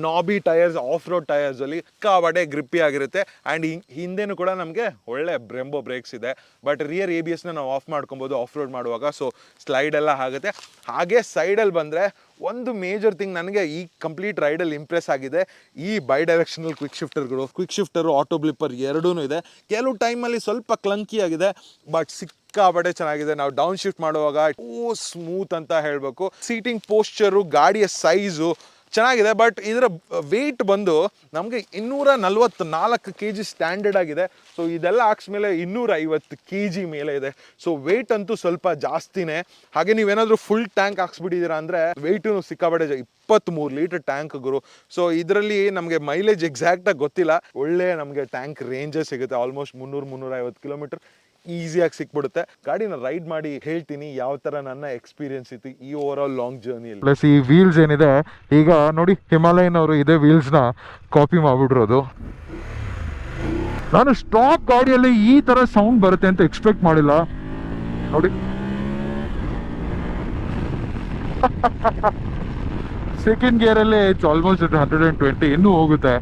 ನಾಬಿ ಟೈರ್ಸ್, ಆಫ್ ರೋಡ್ ಟೈರ್ಸ್ ಅಲ್ಲಿ ಕಾವಡೆ ಗ್ರಿಪ್ಪಿ ಆಗಿರುತ್ತೆ. ಆ್ಯಂಡ್ ಹಿಂದೆನೂ ಕೂಡ ನಮಗೆ ಒಳ್ಳೆ ಬ್ರೆಂಬೋ ಬ್ರೇಕ್ಸ್ ಇದೆ. ಬಟ್ ರಿಯರ್ ABS ನ ನಾವು ಆಫ್ ಮಾಡ್ಕೊಬೋದು ಆಫ್ ರೋಡ್ ಮಾಡುವಾಗ. ಸೊ ಸ್ಲೈಡ್ ಎಲ್ಲ ಆಗುತ್ತೆ. ಹಾಗೆ ಸೈಡಲ್ಲಿ ಬಂದರೆ ಒಂದು ಮೇಜರ್ ಥಿಂಗ್ ನನಗೆ ಈ ಕಂಪ್ಲೀಟ್ ರೈಡಲ್ಲಿ ಇಂಪ್ರೆಸ್ ಆಗಿದೆ, ಈ ಬೈ ಡೈರೆಕ್ಷನಲ್ ಕ್ವಿಕ್ ಶಿಫ್ಟರ್ಗಳು. ಕ್ವಿಕ್ ಶಿಫ್ಟರು, ಆಟೋ ಬ್ಲಿಪ್ಪರ್ ಎರಡೂ ಇದೆ. ಕೆಲವು ಟೈಮಲ್ಲಿ ಸ್ವಲ್ಪ ಕ್ಲಂಕಿ ಆಗಿದೆ, ಬಟ್ ಸಿಕ್ಕಾಪಟ್ಟೆ ಚೆನ್ನಾಗಿದೆ. ನಾವು ಡೌನ್ ಶಿಫ್ಟ್ ಮಾಡುವಾಗ ಸ್ಮೂತ್ ಅಂತ ಹೇಳಬೇಕು. ಸೀಟಿಂಗ್ ಪೋಸ್ಚರು, ಗಾಡಿಯ ಸೈಜು ಚೆನ್ನಾಗಿದೆ. ಬಟ್ ಇದರ ವೆಯ್ಟ್ ಬಂದು ನಮಗೆ 244 kg ಸ್ಟ್ಯಾಂಡರ್ಡ್ ಆಗಿದೆ. ಸೊ ಇದೆಲ್ಲ ಹಾಕ್ಸ್ಮೇಲೆ 250 kg ಮೇಲೆ ಇದೆ. ಸೊ ವೆಯ್ಟ್ ಅಂತೂ ಸ್ವಲ್ಪ ಜಾಸ್ತಿನೇ. ಹಾಗೆ ನೀವೇನಾದರೂ ಫುಲ್ ಟ್ಯಾಂಕ್ ಹಾಕ್ಸ್ಬಿಟ್ಟಿದ್ದೀರಾ ಅಂದರೆ ವೆಯ್ಟು ಸಿಕ್ಕಾಬಡೆ 23 ಲೀಟರ್ ಟ್ಯಾಂಕ್ ಗುರು. ಸೊ ಇದರಲ್ಲಿ ನಮಗೆ ಮೈಲೇಜ್ ಎಕ್ಸಾಕ್ಟಾಗಿ ಗೊತ್ತಿಲ್ಲ. ಒಳ್ಳೆ ನಮಗೆ ಟ್ಯಾಂಕ್ ರೇಂಜೇ ಸಿಗುತ್ತೆ. ಆಲ್ಮೋಸ್ಟ್ 300-350 ಕಿಲೋಮೀಟರ್ ಈಸಿಯಾಗಿ ಸಿಕ್ಬಿಡುತ್ತೆ. ಗಾಡಿನ ರೈಡ್ ಮಾಡಿ ಹೇಳ್ತೀನಿ ಯಾವ ಥರ ನನ್ನ ಎಕ್ಸ್ಪೀರಿಯನ್ಸ್ ಇತ್ತು ಈ ಓವರ್ ಆಲ್ ಲಾಂಗ್ ಜರ್ನಿಯಲ್ಲಿ. ಪ್ಲಸ್ ಈ ವೀಲ್ಸ್ ಏನಿದೆ, ಈಗ ನೋಡಿ ಹಿಮಾಲಯನ್ ಅವರು ಇದೇ ವೀಲ್ಸ್ನ ಕಾಪಿ ಮಾಡ್ಬಿಡ್ರೋದು. ನಾನು ಸ್ಟಾಕ್ ಗಾಡಿಯಲ್ಲಿ ಈ ತರ ಸೌಂಡ್ ಬರುತ್ತೆ ಅಂತ ಎಕ್ಸ್ಪೆಕ್ಟ್ ಮಾಡಿಲ್ಲ. ನೋಡಿ ಸೆಕೆಂಡ್ ಗಿಯರಲ್ಲಿ ಇಟ್ಸ್ ಆಲ್ಮೋಸ್ಟ್ 120 ಇನ್ನೂ ಹೋಗುತ್ತೆ.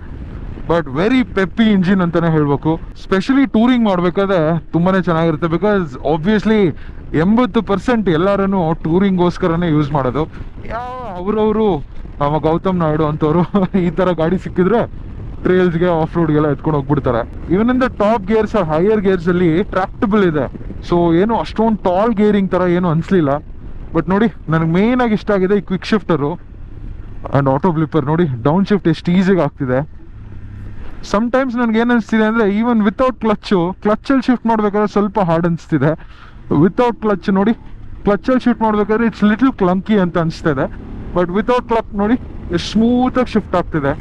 ಬಟ್ ವೆರಿ ಪೆಪ್ಪಿ ಇಂಜಿನ್ ಅಂತಾನೆ ಹೇಳ್ಬೇಕು. ಸ್ಪೆಷಲಿ ಟೂರಿಂಗ್ ಮಾಡ್ಬೇಕಾದ್ರೆ ತುಂಬಾನೇ ಚೆನ್ನಾಗಿರುತ್ತೆ. ಬಿಕಾಸ್ ಆಬ್ವಿಯಸ್ಲಿ 80% ಎಲ್ಲರೂ ಟೂರಿಂಗೋಸ್ಕರನೇ ಯೂಸ್ ಮಾಡೋದು. ಅವರವರು ನಮ್ಮ ಗೌತಮ್ ನಾಯ್ಡು ಅಂತವರು ಈ ತರ ಗಾಡಿ ಸಿಕ್ಕಿದ್ರೆ ಟ್ರೇಲ್ಸ್ಗೆ ಆಫ್ ರೋಡ್ಗೆಲ್ಲ ಎತ್ಕೊಂಡು ಹೋಗ್ಬಿಡ್ತಾರೆ. Even in the top gears higher gears ಅಲ್ಲಿ ಟ್ರಾಕ್ಟಬಲ್ ಇದೆ. ಸೊ ಏನು ಅಷ್ಟೊಂದು ಟಾಲ್ ಗೇರಿಂಗ್ ತರ ಏನು ಅನ್ಸ್ಲಿಲ್ಲ. ಬಟ್ ನೋಡಿ ನನಗೆ ಮೇನ್ ಆಗಿ ಇಷ್ಟ ಆಗಿದೆ ಈ ಕ್ವಿಕ್ ಶಿಫ್ಟರು ಅಂಡ್ ಆಟೋ ಬ್ಲಿಪ್ಪರ್. ನೋಡಿ ಡೌನ್ ಶಿಫ್ಟ್ ಎಷ್ಟು ಈಸಿಯಾಗಿ ಆಗ್ತಿದೆ. ಸಮ್ಟೈಮ್ಸ್ ನನ್ಗೆ ಏನ್ ಅನಿಸ್ತಿದೆ ಅಂದ್ರೆ ಈವನ್ ವಿತೌಟ್ ಕ್ಲಚ್ಚಲ್ಲಿ ಶಿಫ್ಟ್ ಮಾಡ್ಬೇಕಾದ್ರೆ ಸ್ವಲ್ಪ ಹಾರ್ಡ್ ಅನಿಸ್ತಿದೆ. ವಿತೌಟ್ ಕ್ಲಚ್ ನೋಡಿ, ಕ್ಲಚ್ಚಲ್ಲಿ ಶಿಫ್ಟ್ ಮಾಡ್ಬೇಕಾದ್ರೆ ಇಟ್ಸ್ ಲಿಟಲ್ ಕ್ಲಂಕಿ ಅಂತ ಅನಿಸ್ತಾ ಇದೆ. ಬಟ್ ವಿತೌಟ್ ಕ್ಲಚ್ ನೋಡಿ ಎಷ್ಟು ಸ್ಮೂತಾಗಿ ಶಿಫ್ಟ್ ಆಗ್ತಿದೆ.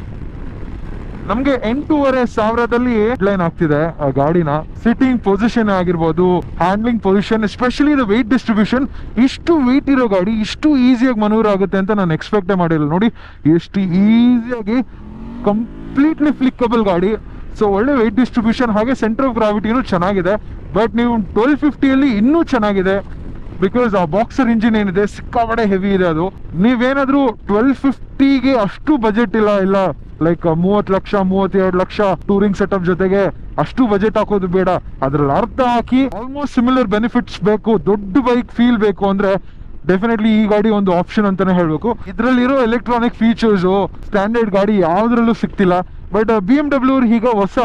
ನಮಗೆ 8,500 ಲೈನ್ ಆಗ್ತಿದೆ ಆ ಗಾಡಿನ. ಸಿಟ್ಟಿಂಗ್ ಪೊಸಿಷನ್ ಆಗಿರ್ಬೋದು, ಹ್ಯಾಂಡ್ಲಿಂಗ್ ಪೊಸಿಷನ್, ಎಸ್ಪೆಷಲಿ ಇದು ವೆಯ್ಟ್ ಡಿಸ್ಟ್ರಿಬ್ಯೂಷನ್. ಇಷ್ಟು ವೆಯ್ಟ್ ಇರೋ ಗಾಡಿ ಇಷ್ಟು ಈಸಿಯಾಗಿ ಮನೂರ್ ಆಗುತ್ತೆ ಅಂತ ನಾನು ಎಕ್ಸ್ಪೆಕ್ಟೇ ಮಾಡಿಲ್ಲ. ನೋಡಿ ಎಷ್ಟು ಈಸಿಯಾಗಿ ಕಂಪ್ಲೀಟ್ಲಿ ಫ್ಲಿಕ್ಕಬಲ್ ಗಾಡಿ. ಸೊ ಒಳ್ಳೆ ವೆಯ್ಟ್ ಡಿಸ್ಟ್ರಿಬ್ಯೂಷನ್, ಹಾಗೆ ಸೆಂಟರ್ ಆಫ್ ಗ್ರಾವಿಟಿನೂ ಚೆನ್ನಾಗಿದೆ. ಬಟ್ ನೀವು 1250 ಇನ್ನೂ ಚೆನ್ನಾಗಿದೆ. ಬಿಕಾಸ್ ಆ ಬಾಕ್ಸರ್ ಇಂಜಿನ್ ಏನಿದೆ ಸಿಕ್ಕಾಪಡೆ ಹೆವಿ ಇದೆ. ಅದು ನೀವೇನಾದ್ರೂ 1250ಗೆ ಅಷ್ಟು ಬಜೆಟ್ ಇಲ್ಲ like 30 lakh 32 lakh touring setup ಜೊತೆಗೆ ಅಷ್ಟು ಬಜೆಟ್ ಹಾಕೋದು ಬೇಡ. ಅದ್ರಲ್ಲಿ ಅರ್ಧ ಹಾಕಿ ಆಲ್ಮೋಸ್ಟ್ ಸಿಮಿಲರ್ ಬೆನಿಫಿಟ್ಸ್ ಬೇಕು, ದೊಡ್ಡ ಬೈಕ್ ಫೀಲ್ ಬೇಕು ಅಂದ್ರೆ ಡೆಫಿನೆಟ್ಲಿ ಈ ಗಾಡಿ ಒಂದು ಆಪ್ಷನ್ ಅಂತಾನೆ ಹೇಳ್ಬೇಕು. ಇದರಲ್ಲಿರೋ ಎಲೆಕ್ಟ್ರಾನಿಕ್ ಫೀಚರ್ಸ್ ಸ್ಟ್ಯಾಂಡರ್ಡ್ ಗಾಡಿ ಯಾವ್ದ್ರಲ್ಲೂ ಸಿಗ್ತಿಲ್ಲ. ಬಟ್ BMW ಈಗ ಹೊಸ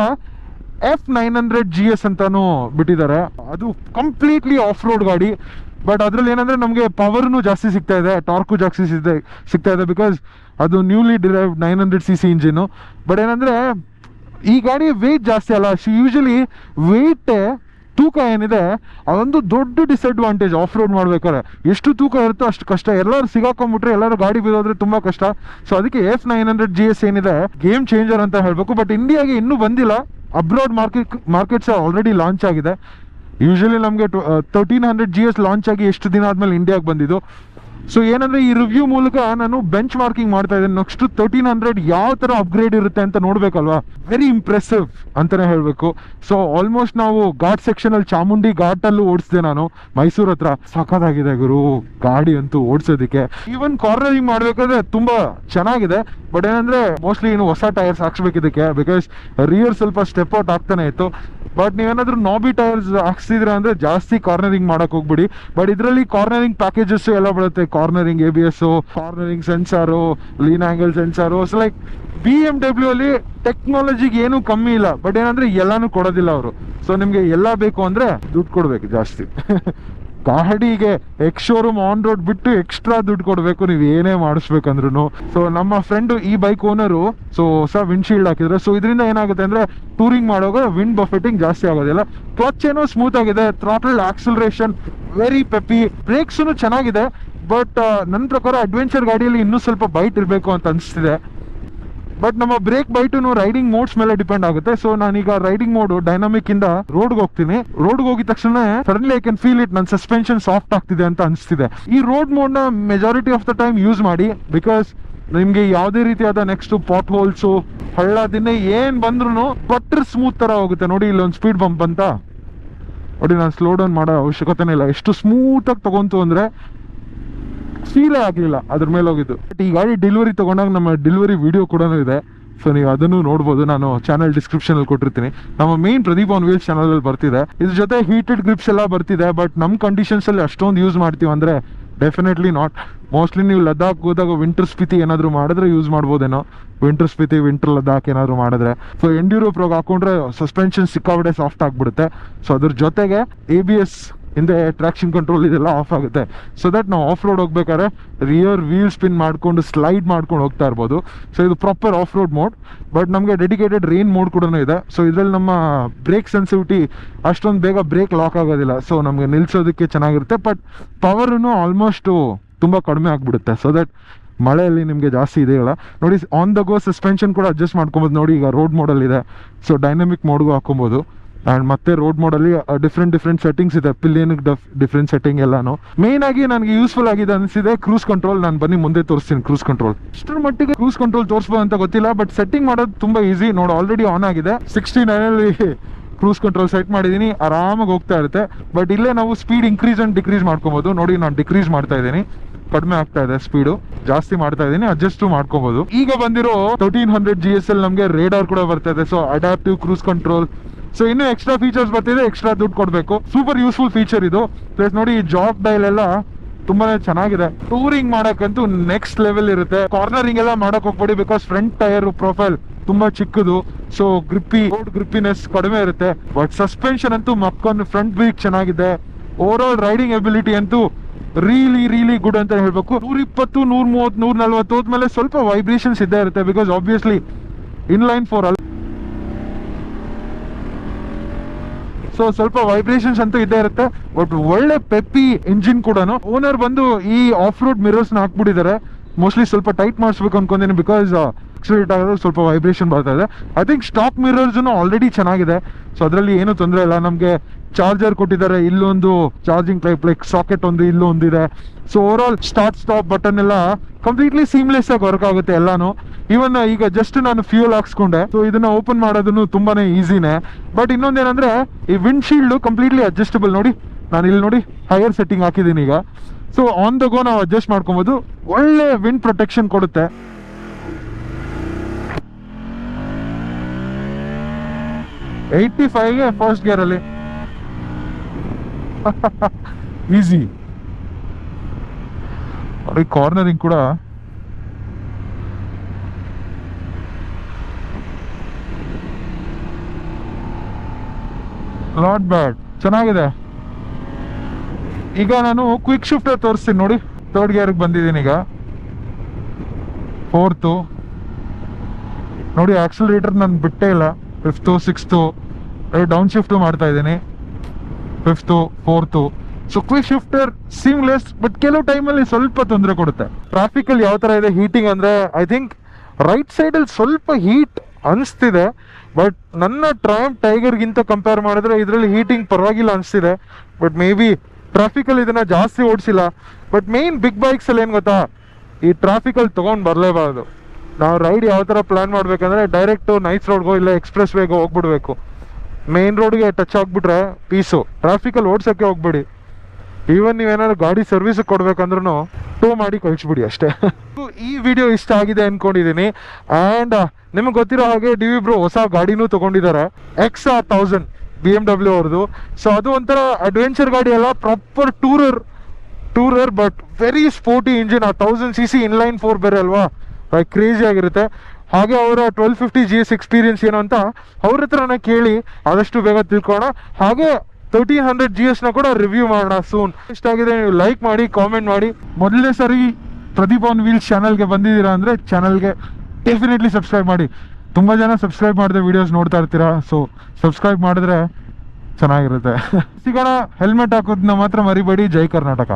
F900 GS ಅಂತಾನು ಬಿಟ್ಟಿದ್ದಾರೆ. ಅದು ಕಂಪ್ಲೀಟ್ಲಿ ಆಫ್ ರೋಡ್ ಗಾಡಿ. ಬಟ್ ಅದ್ರಲ್ಲಿ ಏನಂದ್ರೆ ನಮಗೆ ಪವರ್ನು ಜಾಸ್ತಿ ಸಿಗ್ತಾ ಇದೆ, ಟಾರ್ಕು ಜಾಸ್ತಿ ಸಿಗ್ತಾ ಇದೆ. ಬಿಕಾಸ್ ಅದು newly derived 900cc engine. But ಏನಂದ್ರೆ ಈ ಗಾಡಿ ವೆಯ್ಟ್ ಜಾಸ್ತಿ ಅಲ್ಲ. ಯೂಶಲಿ ವೆಯ್ಟ್ ತೂಕ ಏನಿದೆ ಅದೊಂದು ದೊಡ್ಡ ಡಿಸ್ಅಡ್ವಾಂಟೇಜ್ ಆಫ್ ರೋಡ್ ಮಾಡ್ಬೇಕಾದ್ರೆ. ಎಷ್ಟು ತೂಕ ಇರುತ್ತೋ ಅಷ್ಟು ಕಷ್ಟ. ಎಲ್ಲರೂ ಸಿಗಾಕೊಂಡ್ಬಿಟ್ರೆ, ಎಲ್ಲರೂ ಗಾಡಿ ಬಿದ್ದೋದ್ರೆ ತುಂಬಾ ಕಷ್ಟ. ಸೊ ಅದಕ್ಕೆ F900 GS ಏನಿದೆ ಗೇಮ್ ಚೇಂಜರ್ ಅಂತ ಹೇಳ್ಬೇಕು. ಬಟ್ ಇಂಡಿಯಾಗೆ ಇನ್ನೂ ಬಂದಿಲ್ಲ. ಅಬ್ರಾಡ್ ಮಾರ್ಕೆಟ್ಸ್ ಆಲ್ರೆಡಿ ಲಾಂಚ್ ಆಗಿದೆ. ಯೂಶಲಿ ನಮಗೆ 1300 GS ಲಾಂಚ್ ಆಗಿ ಎಷ್ಟು ದಿನ ಆದ್ಮೇಲೆ ಇಂಡಿಯಾಗೆ ಬಂದಿದ್ದು. ಸೊ ಏನಂದ್ರೆ ಈ ರಿವ್ಯೂ ಮೂಲಕ ನಾನು ಬೆಂಚ್ ಮಾರ್ಕಿಂಗ್ ಮಾಡ್ತಾ ಇದ್ದೇನೆ. ನೆಕ್ಸ್ಟ್ 1300 ಯಾವ ತರ ಅಪ್ಗ್ರೇಡ್ ಇರುತ್ತೆ ಅಂತ ನೋಡ್ಬೇಕಲ್ವಾ. ವೆರಿ ಇಂಪ್ರೆಸಿವ್ ಅಂತಾನೆ ಹೇಳ್ಬೇಕು. ಸೊ ಆಲ್ಮೋಸ್ಟ್ ನಾವು ಘಾಟ್ ಸೆಕ್ಷನ್ ಅಲ್ಲಿ ಚಾಮುಂಡಿ ಘಾಟ್ ಅಲ್ಲೂ ಓಡಿಸಿದೆ ನಾನು, ಮೈಸೂರ್ ಹತ್ರ. ಸಖತ್ತಾಗಿದೆ ಗುರು ಗಾಡಿ ಅಂತೂ ಓಡಿಸೋದಕ್ಕೆ. ಈವನ್ ಕಾರ್ನರಿಂಗ್ ಮಾಡ್ಬೇಕಾದ್ರೆ ತುಂಬಾ ಚೆನ್ನಾಗಿದೆ. ಬಟ್ ಏನಂದ್ರೆ ಮೋಸ್ಟ್ಲಿ ಇನ್ನು ಹೊಸ ಟೈರ್ಸ್ ಹಾಕ್ಸ್ಬೇಕು ಇದಕ್ಕೆ. ಬಿಕಾಸ್ ರಿಯರ್ ಸ್ವಲ್ಪ ಸ್ಟೆಪ್ ಔಟ್ ಆಗ್ತಾನೆ ಇತ್ತು. ಬಟ್ ನೀವೇನಾದ್ರೂ ನಾಬಿ ಟೈರ್ಸ್ ಹಾಕ್ಸಿದ್ರೆ ಅಂದ್ರೆ ಜಾಸ್ತಿ ಕಾರ್ನರಿಂಗ್ ಮಾಡಕ್ ಹೋಗ್ಬಿಡಿ. ಬಟ್ ಇದರಲ್ಲಿ ಕಾರ್ನರಿಂಗ್ ಪ್ಯಾಕೇಜಸ್ ಎಲ್ಲ ಬರುತ್ತೆ. Cornering ABS, cornering sensor, lean angle sensor. So like BMW ಅಲ್ಲಿ ಟೆಕ್ನಾಲಜಿಗೆ ಏನು ಕಮ್ಮಿ ಇಲ್ಲ. ಬಟ್ ಏನಂದ್ರೆ ಎಲ್ಲಾನು ಕೊಡೋದಿಲ್ಲ ಅವರು. ಸೊ ನಿಮ್ಗೆ ಎಲ್ಲ ಬೇಕು ಅಂದ್ರೆ ದುಡ್ಡು ಕೊಡ್ಬೇಕು ಜಾಸ್ತಿ. ಗಾಡಿಗೆ ಎಕ್ಸ್ ಶೋರೂಮ್ ಆನ್ ರೋಡ್ ಬಿಟ್ಟು ಎಕ್ಸ್ಟ್ರಾ ದುಡ್ಡು ಕೊಡಬೇಕು ನೀವು ಏನೇ ಮಾಡಿಸ್ಬೇಕಂದ್ರು. ಸೊ ನಮ್ಮ ಫ್ರೆಂಡ್ ಈ ಬೈಕ್ ಓನರು ಸೊ ಹೊಸ ವಿಂಡ್ಶೀಲ್ಡ್ ಹಾಕಿದ್ರೆ. ಸೊ ಇದರಿಂದ ಏನಾಗುತ್ತೆ ಅಂದ್ರೆ ಟೂರಿಂಗ್ ಮಾಡುವಾಗ ವಿಂಡ್ ಬಫೆಟಿಂಗ್ ಜಾಸ್ತಿ ಆಗೋದಿಲ್ಲ. ಕ್ಲಚ್ ಏನೋ ಸ್ಮೂತ್ ಆಗಿದೆ, throttle acceleration very peppy, brakes ಚೆನ್ನಾಗಿದೆ. ಬಟ್ ನನ್ನ ಪ್ರಕಾರ ಅಡ್ವೆಂಚರ್ ಗಾಡಿಯಲ್ಲಿ ಇನ್ನೂ ಸ್ವಲ್ಪ ಬೈಟ್ ಇರಬೇಕು ಅಂತ ಅನಿಸ್ತಿದೆ. ಬಟ್ ನಮ್ಮ ಬ್ರೇಕ್ ಬೈಟು ರೈಡಿಂಗ್ ಮೋಡ್ಸ್ ಮೇಲೆ ಡಿಪೆಂಡ್ ಆಗುತ್ತೆ. ಸೊ ನಾನೀಗ ರೈಡಿಂಗ್ ಮೋಡ್ ಡೈನಾಮಿಕ್ ಇಂದ ರೋಡ್ಗೆ ಹೋಗ್ತೀನಿ. ರೋಡ್ಗೆ ಹೋಗಿದ ತಕ್ಷಣ suddenly I can feel it, ನನ್ನ ಸಸ್ಪೆನ್ಷನ್ ಸಾಫ್ಟ್ ಆಗ್ತಿದೆ ಅಂತ ಅನಿಸ್ತಿದೆ. ಈ ರೋಡ್ ಮೋಡ್ ನ majority of the time use ಮಾಡಿ. ಬಿಕಾಸ್ ನಿಮ್ಗೆ ಯಾವುದೇ ರೀತಿಯಾದ ನೆಕ್ಸ್ಟ್ ಪಾಟ್ ಹೋಲ್ಸು, ಹಳ್ಳ ದಿನ ಏನ್ ಬಂದ್ರು ಬಟ್ರ್ ಸ್ಮೂತ್ ತರ ಹೋಗುತ್ತೆ. ನೋಡಿ ಇಲ್ಲೊಂದು ಸ್ಪೀಡ್ ಬಂಪ್ ಅಂತ ನೋಡಿ, ನಾನು ಸ್ಲೋ ಡೌನ್ ಮಾಡೋ ಅವಶ್ಯಕತೆನೇ ಇಲ್ಲ. ಎಷ್ಟು ಸ್ಮೂತ್ ಆಗಿ ತಗೊಂತು ಅಂದ್ರೆ ಫೀಲೇ ಆಗಲಿಲ್ಲ ಅದ್ರ ಮೇಲೆ ಹೋಗಿದ್ದು. ಬಟ್ ಈ ಗಾಡಿ ಡೆಲಿವರಿ ತಗೊಂಡಾಗ ನಮ್ಮ ಡೆಲಿವರಿ ವಿಡಿಯೋ ಕೂಡ ಇದೆ. ಸೊ ನೀವು ಅದನ್ನು ನೋಡ್ಬೋದು, ನಾನು ಚಾನಲ್ ಡಿಸ್ಕ್ರಿಪ್ಷನ್ ಅಲ್ಲಿ ಕೊಟ್ಟಿರ್ತೀನಿ. ನಮ್ಮ main Pradeep on wheels channel ಅಲ್ಲಿ ಬರ್ತಿದೆ. ಇದ್ರ ಜೊತೆ ಹೀಟೆಡ್ ಗ್ರಿಪ್ಸ್ ಎಲ್ಲ ಬರ್ತಿದೆ. ಬಟ್ ನಮ್ಮ ಕಂಡೀಷನ್ಸ್ ಅಲ್ಲಿ ಅಷ್ಟೊಂದು ಯೂಸ್ ಮಾಡ್ತೀವಿ ಅಂದ್ರೆ ಡೆಫಿನೆಟ್ಲಿ ನಾಟ್. ಮೋಸ್ಟ್ಲಿ ನೀವು ಲದ್ದಾಖ್ ಹೋದಾಗ ವಿಂಟರ್ ಸ್ಪಿತಿ ಏನಾದ್ರು ಮಾಡಿದ್ರೆ ಯೂಸ್ ಮಾಡ್ಬೋದೇನೋ. ವಿಂಟರ್ ಸ್ಪಿತಿ, ವಿಂಟರ್ ಲದ್ದಾಖ್ ಏನಾದ್ರು ಮಾಡಿದ್ರೆ. ಸೊ ಎಂಡ್ಯೂರೋ ಪ್ರೋಗ್ ಹಾಕೊಂಡ್ರೆ ಸಸ್ಪೆನ್ಷನ್ ಸಿಕ್ಕಾಪಟ್ಟೆ ಸಾಫ್ಟ್ ಆಗ್ಬಿಡುತ್ತೆ. ಸೊ ಅದ್ರ ಜೊತೆಗೆ ABS ಹಿಂದೆ ಟ್ರಾಕ್ಷನ್ ಕಂಟ್ರೋಲ್ ಇದೆಲ್ಲ ಆಫ್ ಆಗುತ್ತೆ. ಸೊ ದಟ್ ನಾವು ಆಫ್ ರೋಡ್ ಹೋಗ್ಬೇಕಾದ್ರೆ ರಿಯರ್ ವೀಲ್ ಸ್ಪಿನ್ ಮಾಡ್ಕೊಂಡು ಸ್ಲೈಡ್ ಮಾಡ್ಕೊಂಡು ಹೋಗ್ತಾ ಇರ್ಬೋದು. ಸೊ ಇದು proper of road mode. But ನಮಗೆ ಡೆಡಿಕೇಟೆಡ್ ರೈನ್ ಮೋಡ್ ಕೂಡ ಇದೆ. ಸೊ ಇದರಲ್ಲಿ ನಮ್ಮ ಬ್ರೇಕ್ ಸೆನ್ಸಿವಿಟಿ ಅಷ್ಟೊಂದು ಬೇಗ ಬ್ರೇಕ್ ಲಾಕ್ ಆಗೋದಿಲ್ಲ. ಸೊ ನಮಗೆ ನಿಲ್ಸೋದಕ್ಕೆ ಚೆನ್ನಾಗಿರುತ್ತೆ. ಬಟ್ ಪವರ್ನು ಆಲ್ಮೋಸ್ಟು ತುಂಬ ಕಡಿಮೆ ಆಗಿಬಿಡುತ್ತೆ. ಸೊ ದಟ್ ಮಳೆಯಲ್ಲಿ ನಿಮಗೆ ಜಾಸ್ತಿ ಇದೆಯಲ್ಲ ನೋಡಿ, ಆನ್ ದ ಗೋ ಸಸ್ಪೆನ್ಷನ್ ಕೂಡ ಅಡ್ಜಸ್ಟ್ ಮಾಡ್ಕೊಬೋದು. ನೋಡಿ ಈಗ ರೋಡ್ ಮೋಡಲ್ಲಿ ಇದೆ. ಸೊ ಡೈನಮಿಕ್ ಮೋಡ್ಗೂ ಹಾಕೊಬೋದು. ಆ್ಯಂಡ್ ಮತ್ತೆ ರೋಡ್ ಮೋಡಲ್ಲಿ ಡಿಫ್ರೆಂಟ್ ಸೆಟ್ಟಿಂಗ್ಸ್ ಇದೆ. ಪಿಲಿಯನ್ಗೆ ಡಿಫ್ರೆಂಟ್ ಸೆಟ್ಟಿಂಗ್ ಎಲ್ಲಾನು. ಮೇನ್ ಆಗಿ ನನಗೆ ಯೂಸ್ಫುಲ್ ಆಗಿದೆ ಅನಿಸಿದೆ ಕ್ರೂಸ್ ಕಂಟ್ರೋಲ್. ನಾನು ಬನ್ನಿ ಮುಂದೆ ತೋರಿಸ್ತೀನಿ ಕ್ರೂಸ್ ಕಂಟ್ರೋಲ್. ಇಷ್ಟರ ಮಟ್ಟಿಗೆ ಕ್ರೂಸ್ ಕಂಟ್ರೋಲ್ ತೋರಿಸ್ಬೋದು ಅಂತ ಗೊತ್ತಿಲ್ಲ, ಬಟ್ ಸೆಟ್ಟಿಂಗ್ ಮಾಡೋದು ತುಂಬ ಈಸಿ. ನೋಡಿ ಆಲ್ರೆಡಿ ಆನ್ ಆಗಿದೆ. 69 ಕ್ರೂಸ್ ಕಂಟ್ರೋಲ್ ಸೆಟ್ ಮಾಡಿದ್ದೀನಿ, ಆರಾಮಾಗಿ ಹೋಗ್ತಾ ಇರುತ್ತೆ. ಬಟ್ ಇಲ್ಲೇ ನಾವು ಸ್ಪೀಡ್ ಇನ್ಕ್ರೀಸ್ ಆ್ಯಂಡ್ ಡಿಕ್ರೀಸ್ ಮಾಡ್ಕೊಬೋದು. ನೋಡಿ ನಾನು ಡಿಕ್ರೀಸ್ ಮಾಡ್ತಾ ಇದ್ದೀನಿ, ಕಡಿಮೆ ಆಗ್ತಾ ಇದೆ ಸ್ಪೀಡು. ಜಾಸ್ತಿ ಮಾಡ್ತಾ ಇದ್ದೀನಿ, ಅಡ್ಜಸ್ಟ್ ಮಾಡ್ಕೋಬಹುದು. ಈಗ ಬಂದಿರೋ 1300 GSL ನಮಗೆ ರೇಡಾರ್ ಕೂಡ ಬರ್ತಾ ಇದೆ. So adaptive cruise control. So ಇನ್ನೂ ಎಕ್ಸ್ಟ್ರಾ ಫೀಚರ್ಸ್ ಬರ್ತಿದೆ, ಎಕ್ಸ್ಟ್ರಾ ದುಡ್ಡು ಕೊಡಬೇಕು. ಸೂಪರ್ ಯೂಸ್ಫುಲ್ ಫೀಚರ್ ಇದು. ಪ್ಲಸ್ ನೋಡಿ ಈ ಜಾಬ್ ಡೈಲ್ ಎಲ್ಲ ತುಂಬಾನೇ ಚೆನ್ನಾಗಿದೆ. ಟೂರಿಂಗ್ ಮಾಡಕ್ಕಂತೂ ನೆಕ್ಸ್ಟ್ ಲೆವೆಲ್ ಇರುತ್ತೆ. ಕಾರ್ನರಿಂಗ್ ಎಲ್ಲ ಮಾಡಕ್ ಹೋಗ್ಬೇಡಿ, ಬಿಕಾಸ್ ಫ್ರಂಟ್ ಟೈರ್ ಪ್ರೊಫೈಲ್ ತುಂಬಾ ಚಿಕ್ಕದು. ಸೊ ರೋಡ್ ಗ್ರಿಪ್ಪಿನೆಸ್ ಕಡಿಮೆ ಇರುತ್ತೆ. ಬಟ್ ಸಸ್ಪೆನ್ಷನ್ ಅಂತೂ ಮಕ್ಕೊಂದು ಫ್ರಂಟ್ ವೀಕ್ ಚೆನ್ನಾಗಿದೆ. ಓವರ್ ಆಲ್ ರೈಡಿಂಗ್ ಎಬಿಲಿಟಿ ಅಂತೂ ರಿಯಲಿ ಗುಡ್ ಅಂತ ಹೇಳ್ಬೇಕು. 120, 130, 140 ಹೋದ್ಮೇಲೆ ಸ್ವಲ್ಪ ವೈಬ್ರೇಷನ್ಸ್ ಇದ್ದೇ ಇರುತ್ತೆ, ಬಿಕಾಸ್ ಆಬ್ವಿಯಸ್ಲಿ ಇನ್ಲೈನ್ 4 ಅಲ್ಲ. ಸೊ ಸ್ವಲ್ಪ ವೈಬ್ರೇಷನ್ಸ್ ಅಂತೂ ಇದ್ದೇ ಇರುತ್ತೆ. ಬಟ್ ಒಳ್ಳೆ ಪೆಪ್ಪಿ ಇಂಜಿನ್ ಕೂಡ. ಓನರ್ ಬಂದು ಈ ಆಫ್ ರೋಡ್ ಮಿರರ್ಸ್ ನ ಹಾಕ್ಬಿಟ್ಟಿದ್ದಾರೆ. ಮೋಸ್ಟ್ಲಿ ಸ್ವಲ್ಪ ಟೈಟ್ ಮಾಡಿಸ್ಬೇಕು ಅನ್ಕೊಂತೀನಿ, ಬಿಕಾಸ್ ಆಕ್ಸಿಲೇಟ್ ಆಗೋದು ಸ್ವಲ್ಪ ವೈಬ್ರೇಷನ್ ಬರ್ತಾ ಇದೆ. I think stock mirrors already ಚೆನ್ನಾಗಿದೆ. ಸೊ ಅದರಲ್ಲಿ ಏನು ತೊಂದರೆ ಇಲ್ಲ. ನಮಗೆ ಚಾರ್ಜರ್ ಕೊಟ್ಟಿದ್ದಾರೆ, ಇಲ್ಲೊಂದು ಚಾರ್ಜಿಂಗ್ ಟೈಪ್ ಲೈಕ್ ಸಾಕೆಟ್ ಒಂದು ಇಲ್ಲೂ ಒಂದಿದೆ. So over all start stop button ಎಲ್ಲ ಕಂಪ್ಲೀಟ್ಲಿ ಸೀಮ್ಲೆಸ್ ಆಗಿ ವರ್ಕ್ ಆಗುತ್ತೆ ಎಲ್ಲಾನು. ಇವನ್ ಈಗ ಜಸ್ಟ್ ನಾನು ಫ್ಯೂಲ್ ಹಾಕ್ಸ್ಕೊಂಡೆ. ಸೊ ಇದನ್ನ ಓಪನ್ ಮಾಡೋದನ್ನು ತುಂಬಾನೇ ಈಸಿನೇ. ಬಟ್ ಇನ್ನೊಂದೇನಂದ್ರೆ ಈ ವಿಂಡ್ ಶೀಲ್ಡ್ ಕಂಪ್ಲೀಟ್ಲಿ ಅಡ್ಜಸ್ಟಬಲ್. ನೋಡಿ ನಾನು ಇಲ್ಲಿ ನೋಡಿ ಹೈಯರ್ ಸೆಟ್ಟಿಂಗ್ ಹಾಕಿದ್ದೀನಿ ಈಗ. ಸೊ ಆನ್ ದ ಗೋ ನಾವು ಅಡ್ಜಸ್ಟ್ ಮಾಡ್ಕೊಬೋದು. ಒಳ್ಳೆ ವಿಂಡ್ ಪ್ರೊಟೆಕ್ಷನ್ ಕೊಡುತ್ತೆ. ಗೆ ಫಸ್ಟ್ ಗೇರ್ ಅಲ್ಲಿ ಈಸಿ. ಕಾರ್ನರಿಂಗ್ ಕೂಡ ನಾಟ್ ಬ್ಯಾಡ್, ಚೆನ್ನಾಗಿದೆ. ಈಗ ನಾನು ಕ್ವಿಕ್ ಶಿಫ್ಟರ್ ತೋರಿಸ್ತೀನಿ ನೋಡಿ. 3rd ಗೇರ್ಗೆ ಬಂದಿದ್ದೀನಿ ಈಗ. 4th ನೋಡಿ, ಆಕ್ಸಲರೇಟರ್ ನಾನು ಬಿಟ್ಟೇ ಇಲ್ಲ. 5th 6th ಡೌನ್ ಶಿಫ್ಟ್ ಮಾಡ್ತಾ ಇದ್ದೀನಿ. 5th 4th. So quick shifter seamless, but ಕೆಲವು ಟೈಮಲ್ಲಿ ಸ್ವಲ್ಪ ತೊಂದರೆ ಕೊಡುತ್ತೆ. ಟ್ರಾಫಿಕಲ್ಲಿ ಯಾವ ಥರ ಇದೆ ಹೀಟಿಂಗ್ ಅಂದರೆ, ಐ ಥಿಂಕ್ ರೈಟ್ ಸೈಡಲ್ಲಿ ಸ್ವಲ್ಪ ಹೀಟ್ ಅನಿಸ್ತಿದೆ. ಬಟ್ ನನ್ನ ಟ್ರಯಂಫ್ ಟೈಗರ್ಗಿಂತ ಕಂಪೇರ್ ಮಾಡಿದ್ರೆ ಇದರಲ್ಲಿ ಹೀಟಿಂಗ್ ಪರವಾಗಿಲ್ಲ ಅನಿಸ್ತಿದೆ. ಬಟ್ ಮೇ ಬಿ ಟ್ರಾಫಿಕಲ್ಲಿ ಇದನ್ನು ಜಾಸ್ತಿ ಓಡಿಸಿಲ್ಲ. ಬಟ್ ಮೇನ್ ಬಿಗ್ ಬೈಕ್ಸಲ್ಲಿ ಏನು ಗೊತ್ತಾ, ಈ ಟ್ರಾಫಿಕಲ್ಲಿ ತೊಗೊಂಡು ಬರಲೇಬಾರ್ದು. ನಾವು ರೈಡ್ ಯಾವ ಥರ ಪ್ಲ್ಯಾನ್ ಮಾಡಬೇಕಂದ್ರೆ ಡೈರೆಕ್ಟು ನೈಸ್ ರೋಡ್ಗೋ ಇಲ್ಲ ಎಕ್ಸ್ಪ್ರೆಸ್ ವೇಗೋ ಹೋಗ್ಬಿಡ್ಬೇಕು. ಮೇನ್ ರೋಡ್ಗೆ ಟಚ್ ಆಗಿಬಿಟ್ರೆ ಪೀಸು. ಟ್ರಾಫಿಕಲ್ಲಿ ಓಡ್ಸೋಕ್ಕೆ ಹೋಗ್ಬೇಡಿ. ಈವನ್ ನೀವೇನಾದ್ರು ಗಾಡಿ ಸರ್ವಿಸ್ ಕೊಡ್ಬೇಕಂದ್ರೂ ಟೋ ಮಾಡಿ ಕಳಿಸ್ಬಿಡಿ ಅಷ್ಟೇ. ಈ ವಿಡಿಯೋ ಇಷ್ಟ ಆಗಿದೆ ಅನ್ಕೊಂಡಿದ್ದೀನಿ. ಆ್ಯಂಡ್ ನಿಮ್ಗೆ ಗೊತ್ತಿರೋ ಹಾಗೆ ಡಿ.ವಿ ಬ್ರೋ ಹೊಸ ಗಾಡಿನೂ ತೊಗೊಂಡಿದ್ದಾರೆ, XR 1000 BMW ಅವ್ರದ್ದು. ಸೊ ಅದು ಒಂಥರ ಅಡ್ವೆಂಚರ್ ಗಾಡಿ ಅಲ್ಲ, proper tourer but very sporty engine. 1000cc inline 4 ಬೇರೆ ಅಲ್ವಾ, ಕ್ರೇಜಿ ಆಗಿರುತ್ತೆ. ಹಾಗೆ ಅವರ 1250 GS ಎಕ್ಸ್ಪೀರಿಯನ್ಸ್ ಏನು ಅಂತ ಅವ್ರ ಹತ್ರನೇ ಕೇಳಿ ಆದಷ್ಟು ಬೇಗ ತಿಳ್ಕೊಳ್ಳೋಣ. ಹಾಗೆ 1300 GS ನ ಕೂಡ ರಿವ್ಯೂ ಮಾಡೋಣ ಸೂನ್. ಇಷ್ಟ ಆಗಿದೆ ನೀವು ಲೈಕ್ ಮಾಡಿ, ಕಾಮೆಂಟ್ ಮಾಡಿ. ಮೊದಲನೇ ಸರಿ ಪ್ರದೀಪ್ ಆನ್ ವೀಲ್ಸ್ ಚಾನಲ್ಗೆ ಬಂದಿದ್ದೀರಾ ಅಂದರೆ ಚಾನಲ್ಗೆ ಡೆಫಿನೆಟ್ಲಿ ಸಬ್ಸ್ಕ್ರೈಬ್ ಮಾಡಿ. ತುಂಬ ಜನ ಸಬ್ಸ್ಕ್ರೈಬ್ ಮಾಡದೆ ವೀಡಿಯೋಸ್ ನೋಡ್ತಾ ಇರ್ತೀರಾ. ಸೊ ಸಬ್ಸ್ಕ್ರೈಬ್ ಮಾಡಿದ್ರೆ ಚೆನ್ನಾಗಿರುತ್ತೆ. ಸಿಗೋಣ. ಹೆಲ್ಮೆಟ್ ಹಾಕೋದನ್ನ ಮಾತ್ರ ಮರಿಬೇಡಿ. ಜೈ ಕರ್ನಾಟಕ.